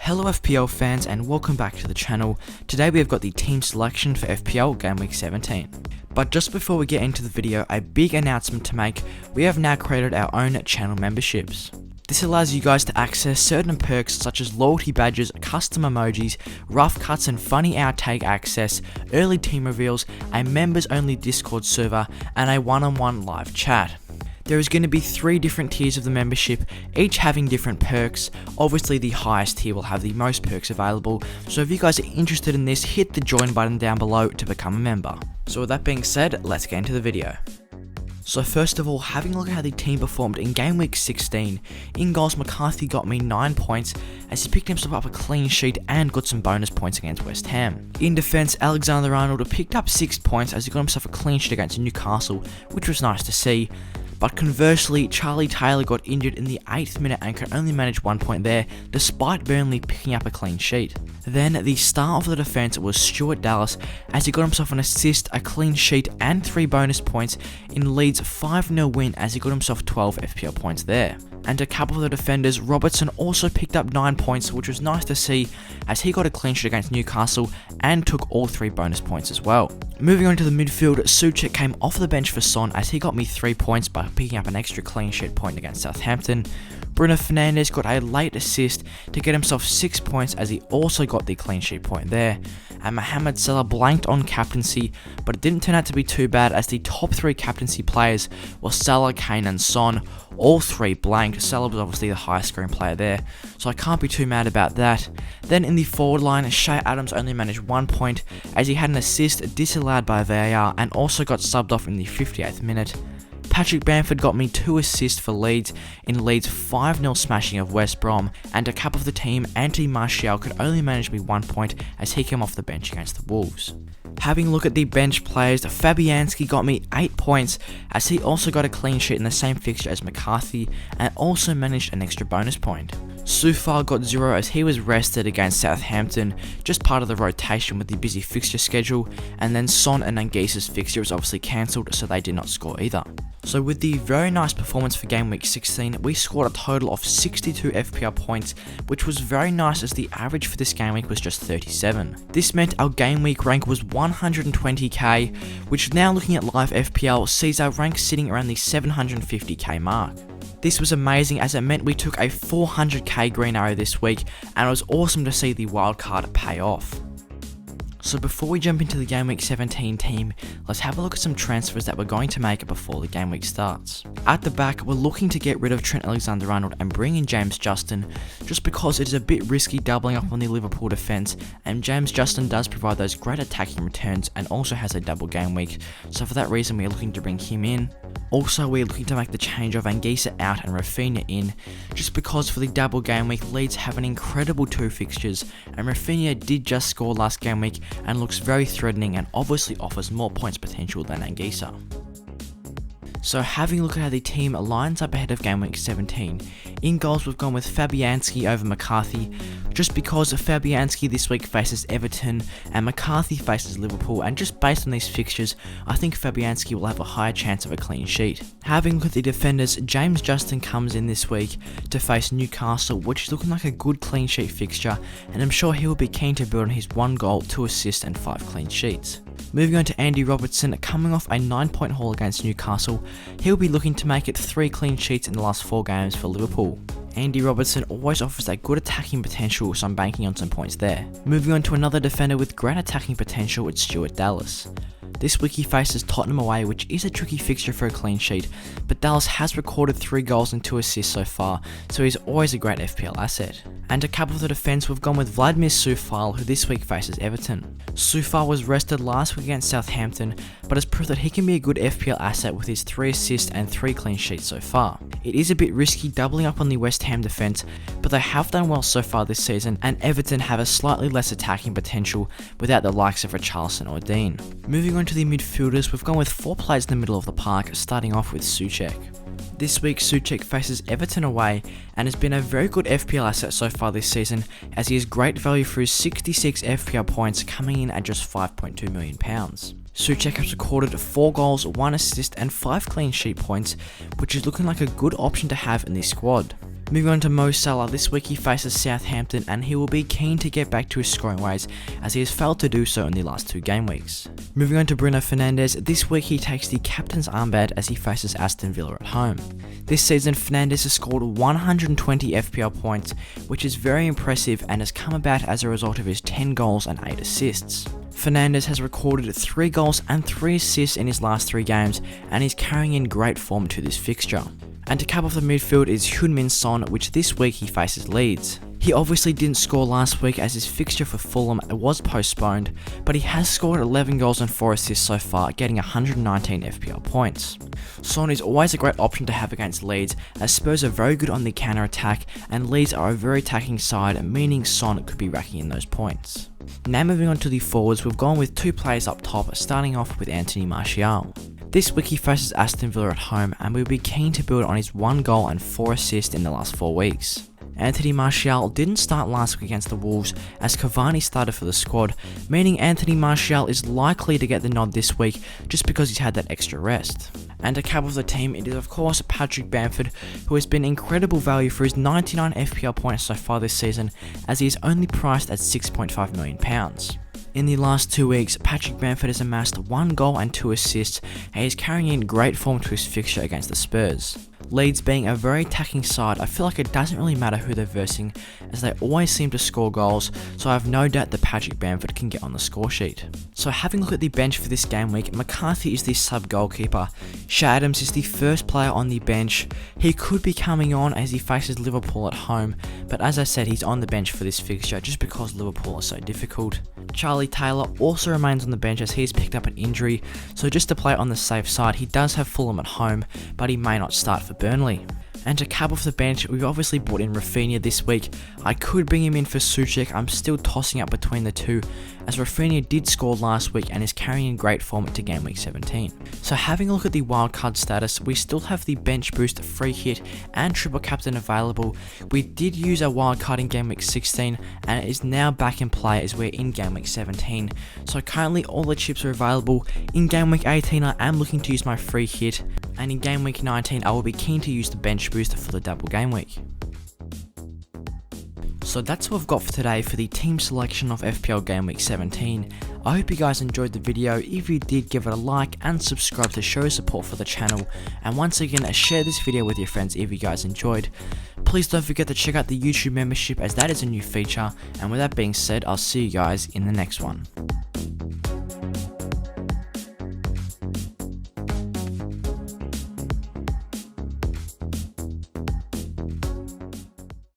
Hello FPL fans and welcome back to the channel. Today we have got the team selection for FPL Gameweek 17. But just before we get into the video, a big announcement to make. We have now created our own channel memberships. This allows you guys to access certain perks such as loyalty badges, custom emojis, rough cuts and funny outtake access, early team reveals, a members only Discord server and a one-on-one live chat. There is going to be 3 different tiers of the membership, each having different perks. Obviously the highest tier will have the most perks available, so if you guys are interested in this, hit the join button down below to become a member. So with that being said, let's get into the video. So first of all, having a look at how the team performed in Gameweek 16. In goals, McCarthy got me 9 points as he picked himself up a clean sheet and got some bonus points against West Ham. In defence, Alexander-Arnold picked up 6 points as he got himself a clean sheet against Newcastle, which was nice to see. But conversely, Charlie Taylor got injured in the 8th minute and could only manage 1 point there, despite Burnley picking up a clean sheet. Then, the star of the defence was Stuart Dallas, as he got himself an assist, a clean sheet and 3 bonus points in Leeds' 5-0 win as he got himself 12 FPL points there. And a couple of the defenders, Robertson also picked up 9 points, which was nice to see as he got a clean sheet against Newcastle and took all 3 bonus points as well. Moving on to the midfield, Souček came off the bench for Son as he got me 3 points by picking up an extra clean sheet point against Southampton. Bruno Fernandes got a late assist to get himself 6 points as he also got the clean sheet point there. And Mohamed Salah blanked on captaincy, but it didn't turn out to be too bad as the top 3 captaincy players were Salah, Kane and Son. All 3 blanked. Salah was obviously the highest scoring player there, so I can't be too mad about that. Then in the forward line, Shea Adams only managed 1 point as he had an assist disallowed by VAR and also got subbed off in the 58th minute. Patrick Bamford got me 2 assists for Leeds in Leeds' 5-0 smashing of West Brom, and a cap of the team, Anthony Martial, could only manage me 1 point as he came off the bench against the Wolves. Having a look at the bench players, Fabianski got me 8 points as he also got a clean sheet in the same fixture as McCarthy and also managed an extra bonus point. Soufal got 0 as he was rested against Southampton, just part of the rotation with the busy fixture schedule, and then Son and Anguissa's fixture was obviously cancelled, so they did not score either. So with the very nice performance for Gameweek 16, we scored a total of 62 FPL points, which was very nice as the average for this game week was just 37. This meant our Gameweek rank was 120k, which now looking at live FPL sees our rank sitting around the 750k mark. This was amazing as it meant we took a 400k green arrow this week, and it was awesome to see the wildcard pay off. So before we jump into the Gameweek 17 team, let's have a look at some transfers that we're going to make before the game week starts. At the back, we're looking to get rid of Trent Alexander-Arnold and bring in James Justin, just because it is a bit risky doubling up on the Liverpool defence, and James Justin does provide those great attacking returns and also has a double game week, so for that reason we are looking to bring him in. Also, we are looking to make the change of Anguissa out and Rafinha in, just because for the double game week, Leeds have an incredible 2 fixtures, and Rafinha did just score last game week and looks very threatening and obviously offers more points potential than Anguissa. So having a look at how the team lines up ahead of Gameweek 17, in goals we've gone with Fabianski over McCarthy, just because Fabianski this week faces Everton and McCarthy faces Liverpool, and just based on these fixtures, I think Fabianski will have a higher chance of a clean sheet. Having a look at the defenders, James Justin comes in this week to face Newcastle, which is looking like a good clean sheet fixture, and I'm sure he will be keen to build on his 1 goal, 2 assists and 5 clean sheets. Moving on to Andy Robertson, coming off a 9-point haul against Newcastle, he'll be looking to make it 3 clean sheets in the last 4 games for Liverpool. Andy Robertson always offers that good attacking potential, so I'm banking on some points there. Moving on to another defender with great attacking potential, it's Stuart Dallas. This week he faces Tottenham away, which is a tricky fixture for a clean sheet, but Dallas has recorded 3 goals and 2 assists so far, so he's always a great FPL asset. And a couple of the defence, we've gone with Vladimir Soufal, who this week faces Everton. Soufal was rested last week against Southampton, but has proved that he can be a good FPL asset with his 3 assists and 3 clean sheets so far. It is a bit risky doubling up on the West Ham defence, but they have done well so far this season, and Everton have a slightly less attacking potential without the likes of Richarlison or Dean. Moving on to the midfielders, we've gone with 4 players in the middle of the park, starting off with Souček. This week Souček faces Everton away and has been a very good FPL asset so far this season, as he is great value for his 66 FPL points coming in at just £5.2 million. Souček has recorded 4 goals, 1 assist and 5 clean sheet points, which is looking like a good option to have in this squad. Moving on to Mo Salah, this week he faces Southampton and he will be keen to get back to his scoring ways as he has failed to do so in the last 2 game weeks. Moving on to Bruno Fernandes, this week he takes the captain's armband as he faces Aston Villa at home. This season Fernandes has scored 120 FPL points, which is very impressive and has come about as a result of his 10 goals and 8 assists. Fernandes has recorded 3 goals and 3 assists in his last 3 games and he's carrying in great form to this fixture. And to cap off the midfield is Heung-min Son, which this week he faces Leeds. He obviously didn't score last week as his fixture for Fulham was postponed, but he has scored 11 goals and 4 assists so far, getting 119 FPL points. Son is always a great option to have against Leeds, as Spurs are very good on the counter-attack and Leeds are a very attacking side, meaning Son could be racking in those points. Now moving on to the forwards, we've gone with 2 players up top, starting off with Anthony Martial. This week he faces Aston Villa at home and we'll be keen to build on his 1 goal and 4 assists in the last 4 weeks. Anthony Martial didn't start last week against the Wolves as Cavani started for the squad, meaning Anthony Martial is likely to get the nod this week just because he's had that extra rest. And to cap off the team, it is of course Patrick Bamford, who has been incredible value for his 99 FPL points so far this season, as he is only priced at £6.5 million. In the last 2 weeks, Patrick Bamford has amassed 1 goal and 2 assists and is carrying in great form to his fixture against the Spurs. Leeds being a very attacking side, I feel like it doesn't really matter who they're versing as they always seem to score goals, so I have no doubt that Patrick Bamford can get on the score sheet. So having a look at the bench for this game week, McCarthy is the sub goalkeeper, Shea Adams is the first player on the bench. He could be coming on as he faces Liverpool at home, but as I said he's on the bench for this fixture just because Liverpool are so difficult. Charlie Taylor also remains on the bench as he's picked up an injury, so just to play on the safe side, he does have Fulham at home, but he may not start for Burnley. And to cap off the bench, we've obviously brought in Rafinha this week. I could bring him in for Souček, I'm still tossing up between the two, as Rafinha did score last week and is carrying in great form into Game Week 17. So having a look at the wildcard status, we still have the bench boost, free hit and triple captain available. We did use our wildcard in Game Week 16 and it is now back in play as we're in Game Week 17. So currently all the chips are available. In Game Week 18 I am looking to use my free hit, and in Game Week 19 I will be keen to use the bench boost for the double game week. So that's what I've got for today for the team selection of FPL Game Week 17. I hope you guys enjoyed the video. If you did, give it a like and subscribe to show support for the channel, and once again share this video with your friends if you guys enjoyed. Please don't forget to check out the YouTube membership as that is a new feature, and with that being said, I'll see you guys in the next one.